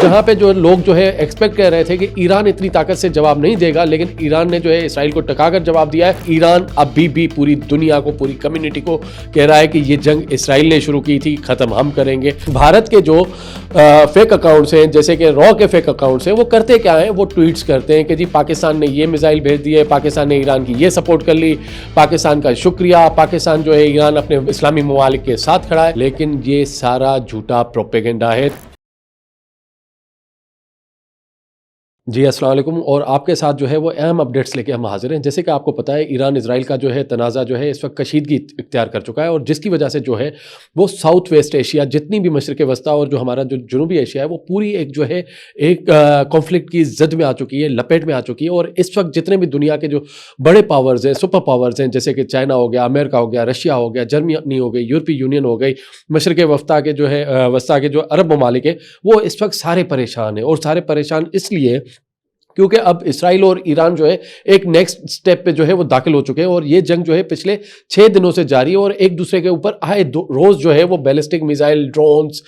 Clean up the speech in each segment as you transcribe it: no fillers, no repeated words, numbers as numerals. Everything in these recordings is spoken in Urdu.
جہاں پہ جو لوگ جو ہے ایکسپیکٹ کر رہے تھے کہ ایران اتنی طاقت سے جواب نہیں دے گا، لیکن ایران نے جو ہے اسرائیل کو ٹکا کر جواب دیا ہے۔ ایران ابھی بھی پوری دنیا کو، پوری کمیونٹی کو کہہ رہا ہے کہ یہ جنگ اسرائیل نے شروع کی تھی، ختم ہم کریں گے۔ بھارت کے جو فیک اکاؤنٹس ہیں، جیسے کہ را کے فیک اکاؤنٹس ہیں، وہ کرتے کیا ہیں؟ وہ ٹویٹس کرتے ہیں کہ جی پاکستان نے یہ میزائل بھیج دیے، پاکستان نے ایران کی یہ سپورٹ کر لی، پاکستان کا شکریہ، پاکستان جو ہے ایران اپنے اسلامی ممالک کے ساتھ کھڑا ہے۔ لیکن یہ سارا جھوٹا پروپیگنڈا ہے۔ جی السلام علیکم، اور آپ کے ساتھ جو ہے وہ اہم اپڈیٹس لے کے ہم حاضر ہیں۔ جیسے کہ آپ کو پتہ ہے ایران اسرائیل کا جو ہے تنازع جو ہے اس وقت کشیدگی اختیار کر چکا ہے، اور جس کی وجہ سے جو ہے وہ ساؤتھ ویسٹ ایشیا، جتنی بھی مشرق وسطیٰ اور جو ہمارا جو جنوبی ایشیا ہے، وہ پوری ایک جو ہے ایک کانفلکٹ کی زد میں آ چکی ہے، لپیٹ میں آ چکی ہے۔ اور اس وقت جتنے بھی دنیا کے جو بڑے پاورز ہیں، سپر پاورز ہیں، جیسے کہ چائنا ہو گیا، امریکہ ہو گیا، رشیا ہو گیا، جرمنی ہو گئی، یورپی یونین ہو گئی، مشرق وسطیٰ کے جو عرب ممالک ہیں، وہ اس وقت سارے پریشان ہیں۔ اور سارے پریشان اس لیے کیونکہ اب اسرائیل اور ایران جو ہے ایک نیکسٹ سٹیپ پہ جو ہے وہ داخل ہو چکے ہیں، اور یہ جنگ جو ہے پچھلے 6 دنوں سے جاری ہے، اور ایک دوسرے کے اوپر آئے روز جو ہے وہ ballistic missile, drones,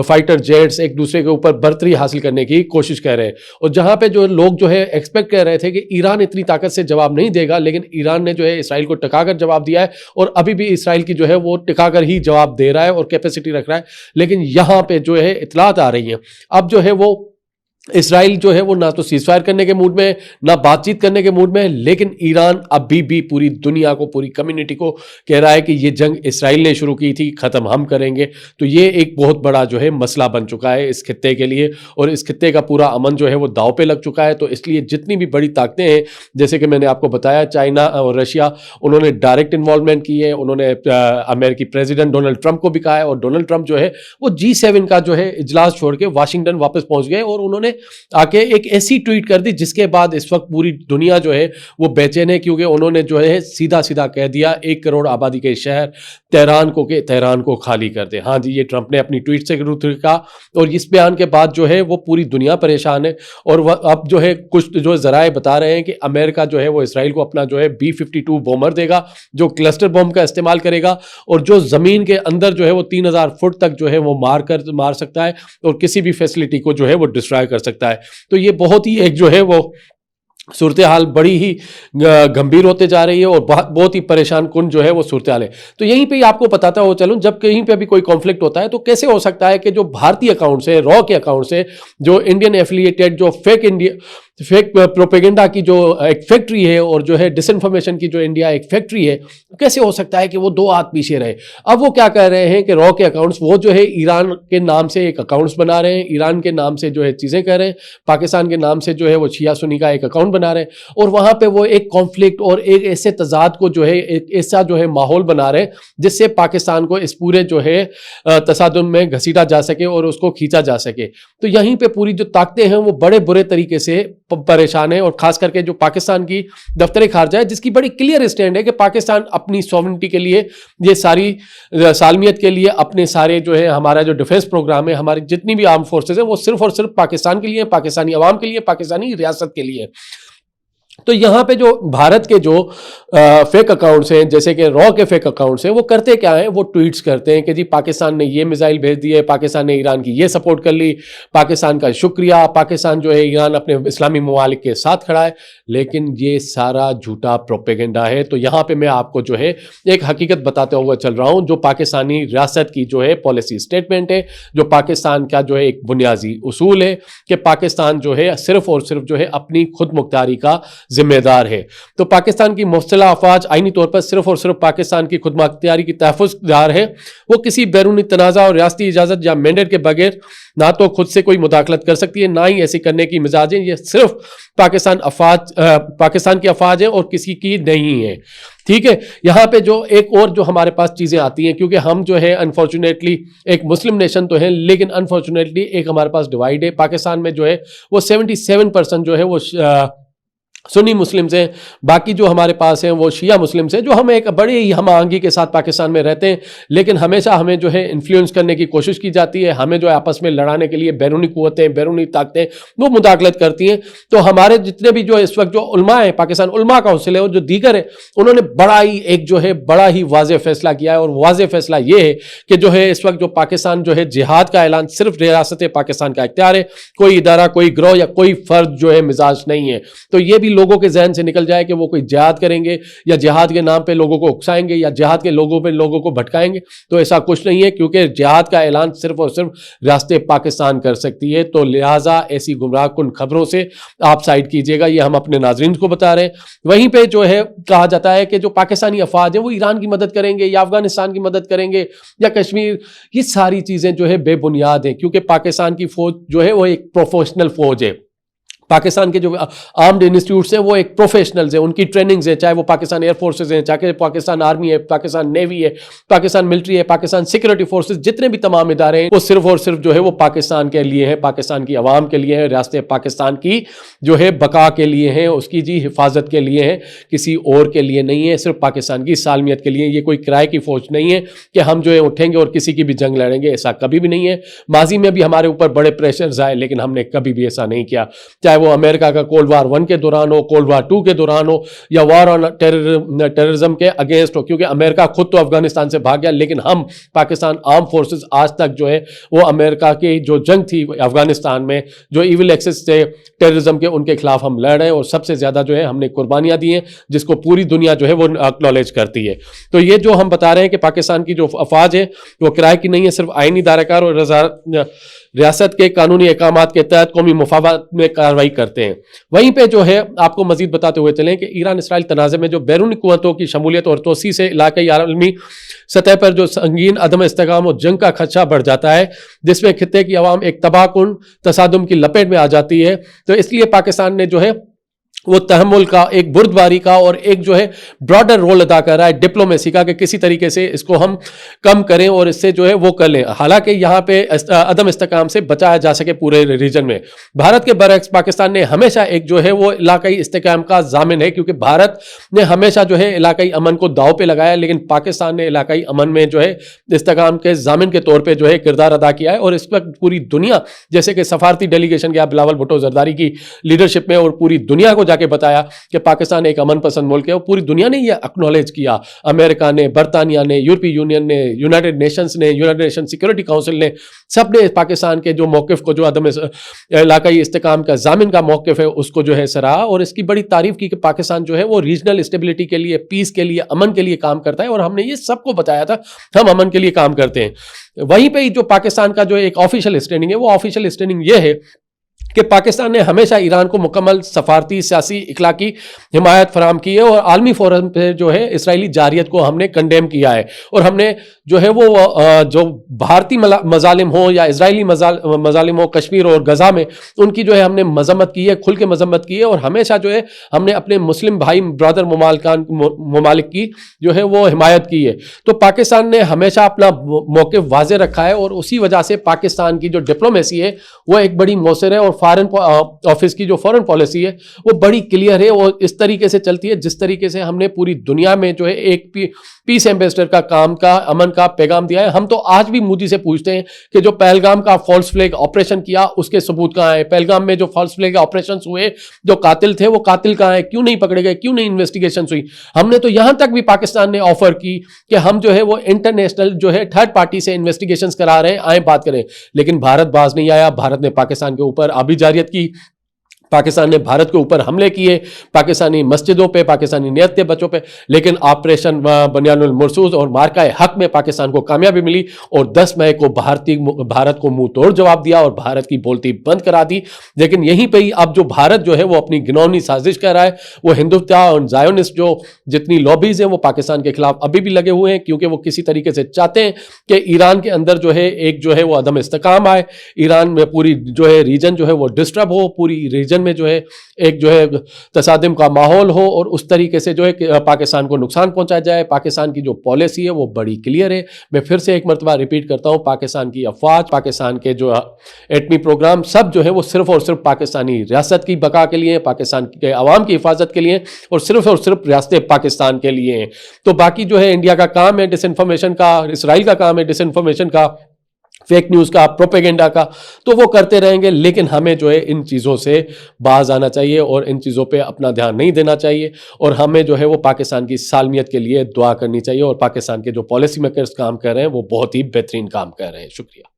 fighter jets ایک دوسرے کے اوپر برتری حاصل کرنے کی کوشش کر رہے ہیں۔ اور جہاں پہ جو لوگ جو ہے ایکسپیکٹ کر رہے تھے کہ ایران اتنی طاقت سے جواب نہیں دے گا، لیکن ایران نے جو ہے اسرائیل کو ٹکا کر جواب دیا ہے، اور ابھی بھی اسرائیل کی جو ہے وہ ٹکا کر ہی جواب دے رہا ہے اور کیپیسٹی رکھ رہا ہے۔ لیکن یہاں پہ جو ہے اطلاعات آ رہی ہیں، اب جو ہے وہ اسرائیل جو ہے وہ نہ تو سیز فائر کرنے کے موڈ میں ہے، نہ بات چیت کرنے کے موڈ میں ہے، لیکن ایران ابھی بھی پوری دنیا کو، پوری کمیونٹی کو کہہ رہا ہے کہ یہ جنگ اسرائیل نے شروع کی تھی، ختم ہم کریں گے۔ تو یہ ایک بہت بڑا جو ہے مسئلہ بن چکا ہے اس خطے کے لیے، اور اس خطے کا پورا امن جو ہے وہ داؤ پہ لگ چکا ہے۔ تو اس لیے جتنی بھی بڑی طاقتیں ہیں، جیسے کہ میں نے آپ کو بتایا چائنا اور رشیا، انہوں نے ڈائریکٹ انوالومنٹ کی ہے۔ انہوں نے امریکی پریزیڈنٹ ڈونلڈ ٹرمپ کو بھی کہا ہے، اور ڈونلڈ ٹرمپ جو ہے وہ G7 کا جو ہے اجلاس چھوڑ کے واشنگٹن واپس پہنچ گئے، اور انہوں نے آ کے ایک ایسی ٹویٹ کر دی جس کے بعد اس وقت پوری دنیا جو ہے وہ بے چین ہے، کیونکہ انہوں نے جو ہے سیدھا سیدھا کہہ دیا 1 کروڑ آبادی کے شہر تہران کو خالی کر دے۔ ہاں جی، یہ ٹرمپ نے اپنی ٹویٹ سے کہا، اور اس بیان کے بعد جو ہے وہ پوری دنیا پریشان ہے۔ اور اب جو ہے کچھ جو ذرائع بتا رہے ہیں کہ امریکہ جو ہے وہ اسرائیل کو اپنا جو ہے B-52 بومر دے گا، جو کلسٹر بم کا استعمال کرے گا، اور جو زمین کے اندر جو ہے وہ 3000 فٹ تک جو ہے وہ مار سکتا ہے، اور کسی بھی فیسلٹی کو جو ہے وہ ڈسٹرائے کر سکتا ہے۔ تو یہ بہت ہی ایک جو ہے وہ صورتحال بڑی ہی گمبھیر ہوتے جا رہی ہے، اور بہت ہی پریشان کن جو ہے وہ صورتحال ہے۔ تو یہیں پہ آپ کو بتاتا ہوں چلوں، جب کہیں پہ بھی کوئی کانفلکٹ ہوتا ہے تو کیسے ہو سکتا ہے کہ جو بھارتی اکاؤنٹس ہیں، را کے اکاؤنٹس ہیں، جو انڈین ایفیلیٹڈ، جو فیک پروپیگنڈا کی جو ایک فیکٹری ہے، اور جو ہے ڈس انفارمیشن کی جو انڈیا ایک فیکٹری ہے، کیسے ہو سکتا ہے کہ وہ 2 ہاتھ پیچھے رہے؟ اب وہ کیا کہہ رہے ہیں کہ را کے اکاؤنٹس، وہ جو ہے ایران کے نام سے ایک اکاؤنٹس بنا رہے ہیں، ایران کے نام سے جو ہے چیزیں کر رہے ہیں، پاکستان کے نام سے جو ہے وہ شیعہ سنی کا ایک اکاؤنٹ بنا رہے ہیں، اور وہاں پہ وہ ایک کانفلکٹ اور ایک ایسے تضاد کو جو ہے ایک ایسا جو ہے ماحول بنا رہے ہیں جس سے پاکستان کو اس پورے جو ہے تصادم میں گھسیٹا جا سکے اور اس کو کھینچا جا سکے۔ تو یہیں پہ پوری جو طاقتیں ہیں وہ بڑے برے طریقے سے پریشان ہیں، اور خاص کر کے جو پاکستان کی دفتر خارجہ ہے، جس کی بڑی کلیئر اسٹینڈ ہے کہ پاکستان اپنی سوورنٹی کے لیے، یہ ساری سالمیت کے لیے، اپنے سارے جو ہے ہمارا جو ڈیفنس پروگرام ہے، ہماری جتنی بھی آرم فورسز ہیں، وہ صرف اور صرف پاکستان کے لیے، پاکستانی عوام کے لیے، پاکستانی ریاست کے لیے۔ تو یہاں پہ جو بھارت کے جو فیک اکاؤنٹس ہیں، جیسے کہ را کے فیک اکاؤنٹس ہیں، وہ کرتے کیا ہیں؟ وہ ٹویٹس کرتے ہیں کہ جی پاکستان نے یہ میزائل بھیج دیے، پاکستان نے ایران کی یہ سپورٹ کر لی، پاکستان کا شکریہ، پاکستان جو ہے ایران اپنے اسلامی ممالک کے ساتھ کھڑا ہے۔ لیکن یہ سارا جھوٹا پروپیگنڈا ہے۔ تو یہاں پہ میں آپ کو جو ہے ایک حقیقت بتاتے ہوئے چل رہا ہوں، جو پاکستانی ریاست کی جو ہے پالیسی اسٹیٹمنٹ ہے، جو پاکستان کا جو ہے ایک بنیادی اصول ہے کہ پاکستان جو ہے صرف اور صرف جو ہے اپنی خود مختاری کا ذمہ دار ہے۔ تو پاکستان کی مسلح افواج آئینی طور پر صرف اور صرف پاکستان کی خود مختاری کی تحفظ دار ہے۔ وہ کسی بیرونی تنازع اور ریاستی اجازت یا مینڈیٹ کے بغیر نہ تو خود سے کوئی مداخلت کر سکتی ہے، نہ ہی ایسی کرنے کی مزاج ہے۔ یہ صرف پاکستان کی افواج ہیں اور کسی کی نہیں ہے۔ ٹھیک ہے، یہاں پہ جو ایک اور جو ہمارے پاس چیزیں آتی ہیں، کیونکہ ہم جو ہے انفارچونیٹلی ایک مسلم نیشن تو ہے، لیکن انفارچونیٹلی ایک ہمارے پاس ڈیوائیڈ ہے۔ پاکستان میں جو ہے وہ 77% جو ہے وہ سنی مسلم سے، باقی جو ہمارے پاس ہیں وہ شیعہ مسلم سے، جو ہم ایک بڑے ہی ہم آہنگی کے ساتھ پاکستان میں رہتے ہیں، لیکن ہمیشہ ہمیں جو ہے انفلوئنس کرنے کی کوشش کی جاتی ہے، ہمیں جو ہے آپس میں لڑانے کے لیے بیرونی قوتیں، بیرونی طاقتیں وہ مداخلت کرتی ہیں. تو ہمارے جتنے بھی جو اس وقت جو علماء ہیں، پاکستان علماء کونسل ہے اور جو دیگر ہے، انہوں نے بڑا ہی ایک جو ہے بڑا ہی واضح فیصلہ کیا ہے، اور واضح فیصلہ یہ ہے کہ جو ہے اس وقت جو پاکستان جو ہے جہاد کا اعلان صرف ریاست پاکستان کا اختیار ہے، کوئی ادارہ، کوئی گروہ یا کوئی فرد جو ہے مزاج نہیں ہے. تو یہ بھی لوگوں کے ذہن سے نکل جائے کہ وہ کوئی جہاد کریں گے یا جہاد کے نام پہ لوگوں کو اکسائیں گے یا جہاد کے لوگوں پہ لوگوں کو بھٹکائیں گے. تو ایسا کچھ نہیں ہے، کیونکہ جہاد کا اعلان صرف اور صرف ریاست پاکستان کر سکتی ہے. تو لہٰذا ایسی گمراہ کن خبروں سے آپ سائڈ کیجئے گا، یہ ہم اپنے ناظرین کو بتا رہے ہیں. وہیں پہ جو ہے کہا جاتا ہے کہ جو پاکستانی افواج ہیں وہ ایران کی مدد کریں گے یا افغانستان کی مدد کریں گے یا کشمیر، یہ ساری چیزیں جو ہے بے بنیاد ہیں، کیونکہ پاکستان کی فوج جو ہے وہ ایک پروفیشنل فوج ہے. پاکستان کے جو آرمڈ انسٹیٹیوٹس ہیں وہ ایک پروفیشنلز ہیں، ان کی ٹریننگز ہیں، چاہے وہ پاکستان ایئر فورسز ہیں، چاہے پاکستان آرمی ہے، پاکستان نیوی ہے، پاکستان ملٹری ہے، پاکستان سیکورٹی فورسز، جتنے بھی تمام ادارے ہیں وہ صرف اور صرف جو ہے وہ پاکستان کے لیے ہیں، پاکستان کی عوام کے لیے ہیں، ریاست پاکستان کی جو ہے بقا کے لیے ہیں، اس کی جی حفاظت کے لیے ہیں، کسی اور کے لیے نہیں ہے، صرف پاکستان کی سالمیت کے لیے. یہ کوئی کرائے کی فوج نہیں ہے کہ ہم جو ہے اٹھیں گے اور کسی کی بھی جنگ لڑیں گے، ایسا کبھی بھی نہیں ہے. ماضی میں بھی ہمارے اوپر بڑے پریشرز آئے، لیکن ہم نے کبھی بھی ایسا نہیں کیا، چاہے وہ امریکہ کا کولڈ وار 1 کے دوران ہو، کولڈ وار 2 کے دوران ہو، یا وار آن ٹیررزم کے اگینسٹ ہو. کیونکہ امریکہ خود تو افغانستان سے بھاگ گیا، لیکن ہم پاکستان آرم فورسز آج تک جو ہے وہ امریکہ کی جو جنگ تھی افغانستان میں، جو ایول ایکسس تھے ٹیررزم کے، ان کے خلاف ہم لڑ رہے ہیں، اور سب سے زیادہ جو ہے ہم نے قربانیاں دی ہیں، جس کو پوری دنیا جو ہے وہ اکنالج کرتی ہے. تو یہ جو ہم بتا رہے ہیں کہ پاکستان کی جو افواج ہے وہ کرائے کی نہیں ہے، صرف آئینی دائرہ کار اور ریاست کے قانونی احکامات کے تحت قومی مفادات میں کارروائی کرتے ہیں. وہیں پہ جو ہے آپ کو مزید بتاتے ہوئے چلیں کہ ایران اسرائیل تنازع میں جو بیرونی قوتوں کی شمولیت اور توسیع سے علاقائی عالمی سطح پر جو سنگین عدم استحکام اور جنگ کا خدشہ بڑھ جاتا ہے، جس میں خطے کی عوام ایک تباہ کن تصادم کی لپیٹ میں آ جاتی ہے. تو اس لیے پاکستان نے جو ہے وہ تحمل کا، ایک بردباری کا اور ایک جو ہے براڈر رول ادا کر رہا ہے ڈپلومیسی کا، کہ کسی طریقے سے اس کو ہم کم کریں اور اس سے جو ہے وہ کر لیں، حالانکہ یہاں پہ عدم استحکام سے بچایا جا سکے پورے ریجن میں. بھارت کے برعکس پاکستان نے ہمیشہ ایک جو ہے وہ علاقائی استحکام کا ضامن ہے، کیونکہ بھارت نے ہمیشہ جو ہے علاقائی امن کو داؤ پہ لگایا، لیکن پاکستان نے علاقائی امن میں جو ہے استحکام کے ضامن کے طور پہ جو ہے کردار ادا کیا ہے. اور اس وقت پوری دنیا، جیسے کہ سفارتی ڈیلیگیشن گیا بلاول بھٹو زرداری کی لیڈرشپ میں، اور پوری دنیا کو کے بتایا کہ پاکستان ایک امن پسند ملک ہے، اور پوری دنیا نے یہ اکنالج کیا، امریکہ نے، برطانیہ نے، یورپی یونین نے، یونائٹڈ نیشنز نے، یونائٹڈ نیشن سیکورٹی کونسل نے، سب نے پاکستان کے جو موقف کو، جو عدم علاقائی استحکام کا ضامن کا موقف ہے، اس کو جو ہے سراہا اور اس کی بڑی تعریف کی کہ پاکستان جو ہے وہ ریجنل اسٹیبلٹی کے لیے، پیس کے لیے، امن کے لیے کام کرتا ہے. اور ہم نے یہ سب کو بتایا تھا ہم امن کے لیے کام کرتے ہیں. وہیں پہ جو پاکستان کا جو ایک آفیشیل اسٹینڈنگ ہے، وہ آفیشیل اسٹینڈنگ یہ ہے کہ پاکستان نے ہمیشہ ایران کو مکمل سفارتی، سیاسی، اخلاقی حمایت فراہم کی ہے، اور عالمی فورم پہ جو ہے اسرائیلی جارحیت کو ہم نے کنڈیم کیا ہے. اور ہم نے جو ہے وہ جو بھارتی مظالم ہوں یا اسرائیلی مظالم ہوں کشمیر اور غزہ میں، ان کی جو ہے ہم نے مذمت کی ہے، کھل کے مذمت کی ہے. اور ہمیشہ جو ہے ہم نے اپنے مسلم بھائی برادر ممالک کی جو ہے وہ حمایت کی ہے. تو پاکستان نے ہمیشہ اپنا موقف واضح رکھا ہے، اور اسی وجہ سے پاکستان کی جو ڈپلومیسی ہے وہ ایک بڑی مؤثر ہے، اور فارن آفس کی جو فارن پالیسی ہے وہ بڑی کلیئر ہے، اور اس طریقے سے چلتی ہے جس طریقے سے ہم نے پوری دنیا میں جو ہے ایک پیس ایمبیسڈر کا کام کا، امن کا پیغام دیا ہے. ہم تو آج بھی مودی سے پوچھتے ہیں کہ جو پہلگام کا فالس فلیگ آپریشن کیا، اس کے ثبوت کہاں ہے؟ پہلگام میں جو فالس فلیگ آپریشنز ہوئے، جو قاتل تھے، وہ قاتل کہاں ہیں؟ کیوں نہیں پکڑے گئے؟ کیوں نہیں انویسٹیگیشنز ہوئی؟ ہم نے تو یہاں تک بھی پاکستان نے آفر کی کہ ہم جو ہے وہ انٹرنیشنل جو ہے تھرڈ پارٹی سے انویسٹیگیشنز کرا رہے ہیں، آئیں بات کریں. لیکن بھارت باز نہیں آیا. بھارت نے پاکستان کے اوپر آبی جارحیت کی، پاکستان نے بھارت کے اوپر حملے کیے، پاکستانی مسجدوں پہ، پاکستانی نیت کے بچوں پہ. لیکن آپریشن بنیان المرصوص اور مارکہ حق میں پاکستان کو کامیابی ملی، اور 10 مئی کو بھارت کو منہ توڑ جواب دیا اور بھارت کی بولتی بند کرا دی. لیکن یہیں پہ ہی اب جو بھارت جو ہے وہ اپنی گنونی سازش کر رہا ہے، وہ ہندوتوا اور زائونسٹ جو جتنی لابیز ہیں وہ پاکستان کے خلاف ابھی بھی لگے ہوئے ہیں، کیونکہ وہ کسی طریقے سے چاہتے ہیں کہ ایران کے اندر جو ہے ایک جو ہے وہ عدم استحکام آئے، ایران میں پوری جو ہے ریجن جو ہے وہ ڈسٹرب ہو، پوری ریجن میں جو ہے ایک جو ہے تصادم کا ماحول ہو اور اس طریقے سے جو ہے کہ پاکستان کو نقصان پہنچایا جائے. پاکستان کی جو پالیسی ہے وہ بڑی کلیئر ہے. میں پھر سے ایک مرتبہ ریپیٹ کرتا ہوں, پاکستان کی افواج, پاکستان کے جو ایٹمی پروگرام سب جو ہے وہ صرف اور صرف پاکستانی ریاست کی بقا کے لیے, پاکستان کے عوام کی حفاظت کے لیے اور صرف ریاست پاکستان کے لیے ہیں. تو باقی جو ہے انڈیا کا کام ہے ڈس انفارمیشن کا, اسرائیل کا کام ہے ڈس انفارمیشن کا, فیک نیوز کا, پروپیگنڈا کا, تو وہ کرتے رہیں گے. لیکن ہمیں جو ہے ان چیزوں سے باز آنا چاہیے اور ان چیزوں پہ اپنا دھیان نہیں دینا چاہیے, اور ہمیں جو ہے وہ پاکستان کی سالمیت کے لیے دعا کرنی چاہیے, اور پاکستان کے جو پالیسی میکرز کام کر رہے ہیں وہ بہت ہی بہترین کام کر رہے ہیں. شکریہ.